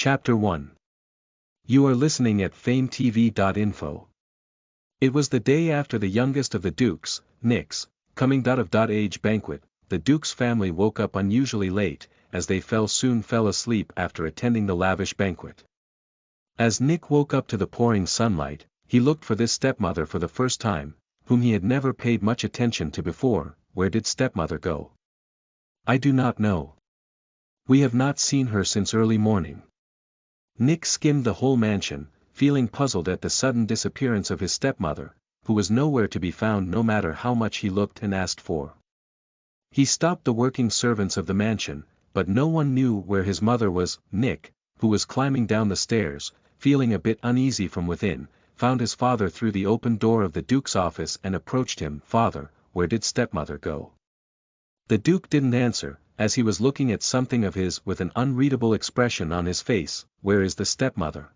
Chapter 1. You are listening at FameTV.info. It was the day after the youngest of the Dukes, Nick's, coming out of age banquet. The Duke's family woke up unusually late, as they soon fell asleep after attending the lavish banquet. As Nick woke up to the pouring sunlight, he looked for this stepmother for the first time, whom he had never paid much attention to before. Where did stepmother go? I do not know. We have not seen her since early morning. Nick skimmed the whole mansion, feeling puzzled at the sudden disappearance of his stepmother, who was nowhere to be found no matter how much he looked and asked for. He stopped the working servants of the mansion, but no one knew where his mother was. Nick, who was climbing down the stairs, feeling a bit uneasy from within, found his father through the open door of the Duke's office and approached him. "Father, where did stepmother go?" The Duke didn't answer, as he was looking at something of his with an unreadable expression on his face. "Where is the stepmother?"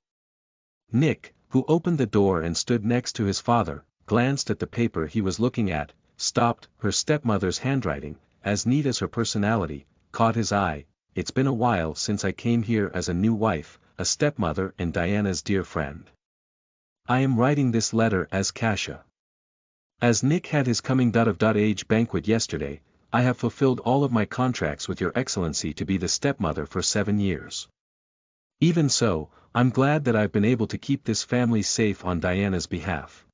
Nick, who opened the door and stood next to his father, glanced at the paper he was looking at, stopped. Her stepmother's handwriting, as neat as her personality, caught his eye. "It's been a while since I came here as a new wife, a stepmother and Diana's dear friend. I am writing this letter as Kasia. As Nick had his coming out of age banquet yesterday, I have fulfilled all of my contracts with your excellency to be the stepmother for 7 years. Even so, I'm glad that I've been able to keep this family safe on Diana's behalf.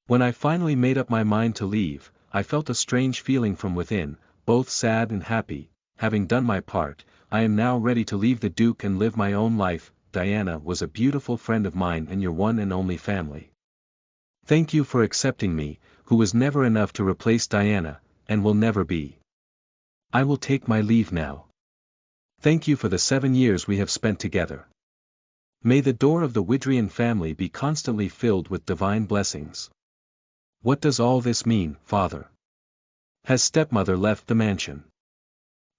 When I finally made up my mind to leave, I felt a strange feeling from within, both sad and happy. Having done my part, I am now ready to leave the Duke and live my own life. Diana was a beautiful friend of mine and your one and only family. Thank you for accepting me, who was never enough to replace Diana, and will never be. I will take my leave now. Thank you for the 7 years we have spent together. May the door of the Widrian family be constantly filled with divine blessings." What does all this mean, father? Has stepmother left the mansion?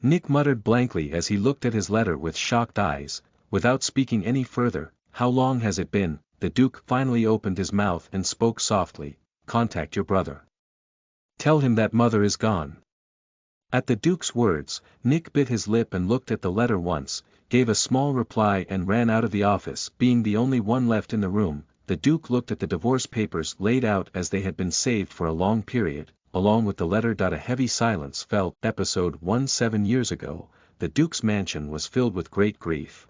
Nick muttered blankly as he looked at his letter with shocked eyes, without speaking any further. "How long has it been?" The Duke finally opened his mouth and spoke softly. "Contact your brother. Tell him that mother is gone." At the Duke's words, Nick bit his lip and looked at the letter once, gave a small reply and ran out of the office. Being the only one left in the room, the Duke looked at the divorce papers laid out as they had been saved for a long period, along with the letter. A heavy silence fell. Episode 1. 7 years ago, the Duke's mansion was filled with great grief.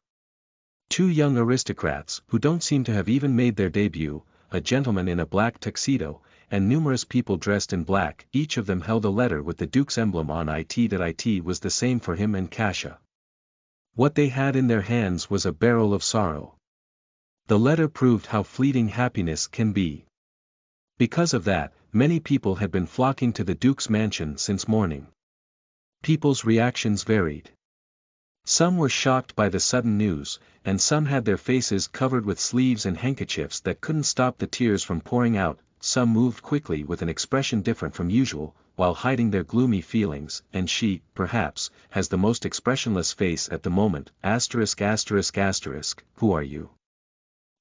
2 young aristocrats, who don't seem to have even made their debut, a gentleman in a black tuxedo, and numerous people dressed in black, each of them held a letter with the Duke's emblem on it. It was the same for him and Kasia. What they had in their hands was a barrel of sorrow. The letter proved how fleeting happiness can be. Because of that, many people had been flocking to the Duke's mansion since morning. People's reactions varied. Some were shocked by the sudden news, and some had their faces covered with sleeves and handkerchiefs that couldn't stop the tears from pouring out. Some moved quickly with an expression different from usual, while hiding their gloomy feelings, and she, perhaps, has the most expressionless face at the moment. Who are you?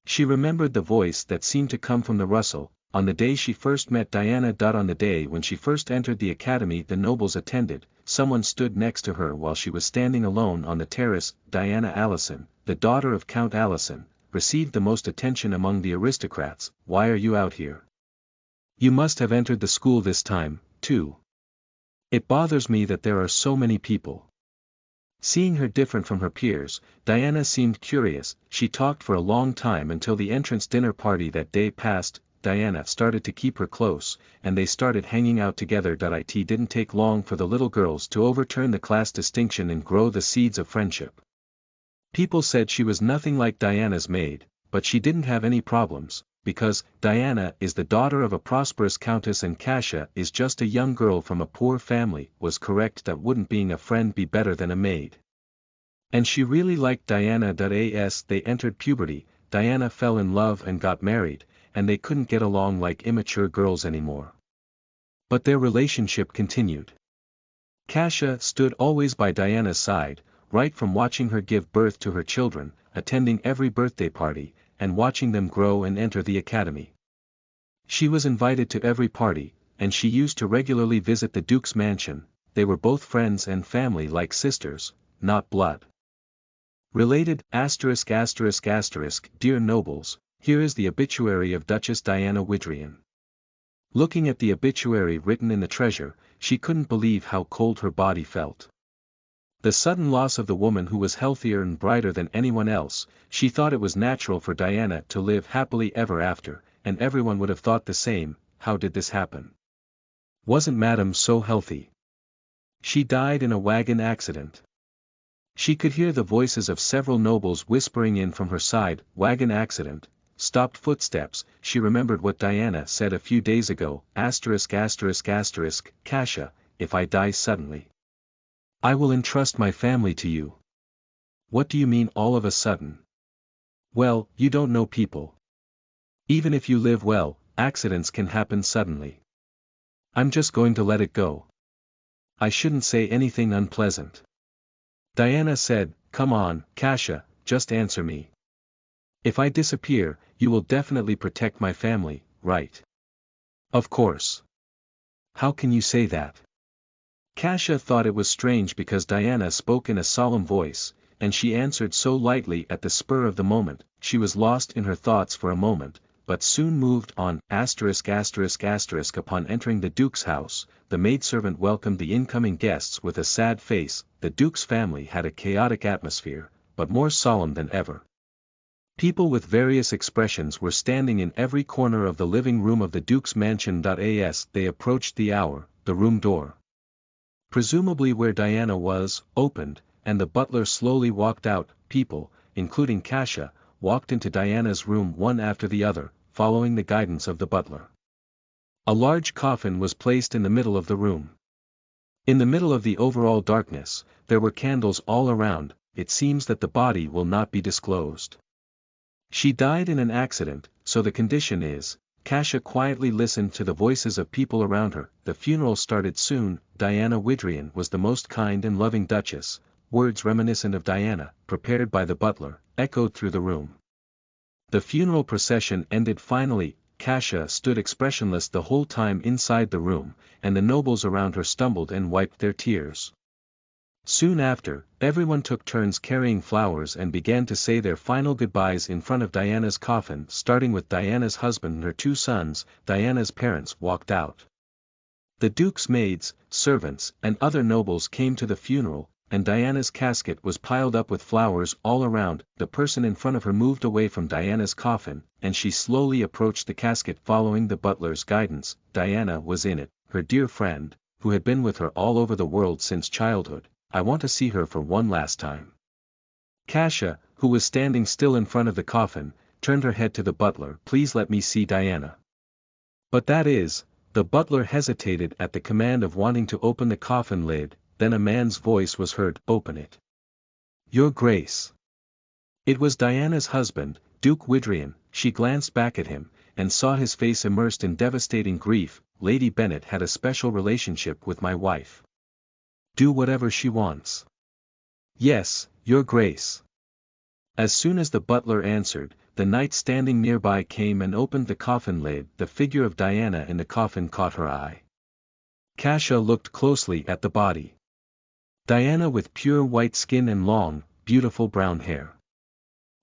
She remembered the voice that seemed to come from the Russell, on the day she first met Diana. On the day when she first entered the academy the nobles attended, someone stood next to her while she was standing alone on the terrace. Diana Allison, the daughter of Count Allison, received the most attention among the aristocrats. Why are you out here? You must have entered the school this time, too. It bothers me that there are so many people. Seeing her different from her peers, Diana seemed curious. She talked for a long time until the entrance dinner party that day passed. Diana started to keep her close, and they started hanging out together. It didn't take long for the little girls to overturn the class distinction and grow the seeds of friendship. People said she was nothing like Diana's maid, but she didn't have any problems, because Diana is the daughter of a prosperous countess and Kasia is just a young girl from a poor family. Was correct. That wouldn't being a friend be better than a maid? And she really liked Diana. As they entered puberty, Diana fell in love and got married, and they couldn't get along like immature girls anymore. But their relationship continued. Kasia stood always by Diana's side, right from watching her give birth to her children, attending every birthday party, and watching them grow and enter the academy. She was invited to every party, and she used to regularly visit the Duke's mansion. They were both friends and family like sisters, not blood. Related, Dear Nobles, here is the obituary of Duchess Diana Widrian. Looking at the obituary written in the treasure, she couldn't believe how cold her body felt. The sudden loss of the woman who was healthier and brighter than anyone else, she thought it was natural for Diana to live happily ever after, and everyone would have thought the same. How did this happen? Wasn't Madame so healthy? She died in a wagon accident. She could hear the voices of several nobles whispering in from her side. Wagon accident, stopped footsteps. She remembered what Diana said a few days ago, Kasia, if I die suddenly, I will entrust my family to you. What do you mean all of a sudden? Well, you don't know people. Even if you live well, accidents can happen suddenly. I'm just going to let it go. I shouldn't say anything unpleasant. Diana said, come on, Kasia, just answer me. If I disappear, you will definitely protect my family, right? Of course. How can you say that? Kasia thought it was strange because Diana spoke in a solemn voice, and she answered so lightly at the spur of the moment. She was lost in her thoughts for a moment, but soon moved on. Upon entering the Duke's house, the maidservant welcomed the incoming guests with a sad face. The Duke's family had a chaotic atmosphere, but more solemn than ever. People with various expressions were standing in every corner of the living room of the Duke's mansion. As they approached the room door, presumably where Diana was, opened, and the butler slowly walked out. People, including Kasia, walked into Diana's room one after the other, following the guidance of the butler. A large coffin was placed in the middle of the room. In the middle of the overall darkness, there were candles all around. It seems that the body will not be disclosed. She died in an accident, so the condition is. Kasia quietly listened to the voices of people around her. The funeral started soon. Diana Widrian was the most kind and loving duchess. Words reminiscent of Diana, prepared by the butler, echoed through the room. The funeral procession ended finally. Kasia stood expressionless the whole time inside the room, and the nobles around her stumbled and wiped their tears. Soon after, everyone took turns carrying flowers and began to say their final goodbyes in front of Diana's coffin, starting with Diana's husband and her two sons. Diana's parents walked out. The Duke's maids, servants, and other nobles came to the funeral, and Diana's casket was piled up with flowers all around. The person in front of her moved away from Diana's coffin, and she slowly approached the casket following the butler's guidance. Diana was in it, her dear friend, who had been with her all over the world since childhood. I want to see her for one last time. Kasia, who was standing still in front of the coffin, turned her head to the butler. Please let me see Diana. But that is, the butler hesitated at the command of wanting to open the coffin lid. Then a man's voice was heard, open it. Your Grace. It was Diana's husband, Duke Widrian. She glanced back at him, and saw his face immersed in devastating grief. Lady Bennet had a special relationship with my wife. Do whatever she wants. Yes, Your Grace. As soon as the butler answered, the knight standing nearby came and opened the coffin lid. The figure of Diana in the coffin caught her eye. Kasia looked closely at the body. Diana with pure white skin and long, beautiful brown hair.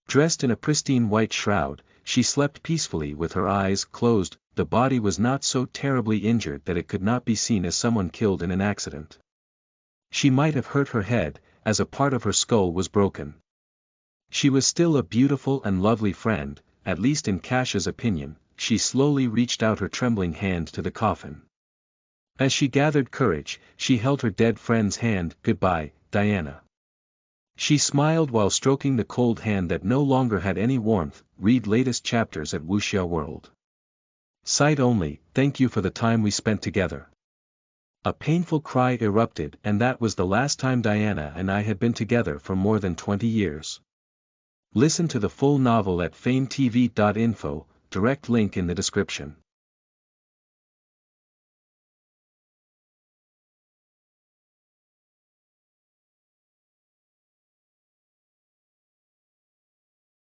Dressed in a pristine white shroud, she slept peacefully with her eyes closed. The body was not so terribly injured that it could not be seen as someone killed in an accident. She might have hurt her head, as a part of her skull was broken. She was still a beautiful and lovely friend, at least in Kasia's opinion. She slowly reached out her trembling hand to the coffin. As she gathered courage, she held her dead friend's hand. Goodbye, Diana. She smiled while stroking the cold hand that no longer had any warmth. Read latest chapters at Wuxia World. Site only. Thank you for the time we spent together. A painful cry erupted, and that was the last time Diana and I had been together for more than 20 years. Listen to the full novel at FameTV.info, direct link in the description.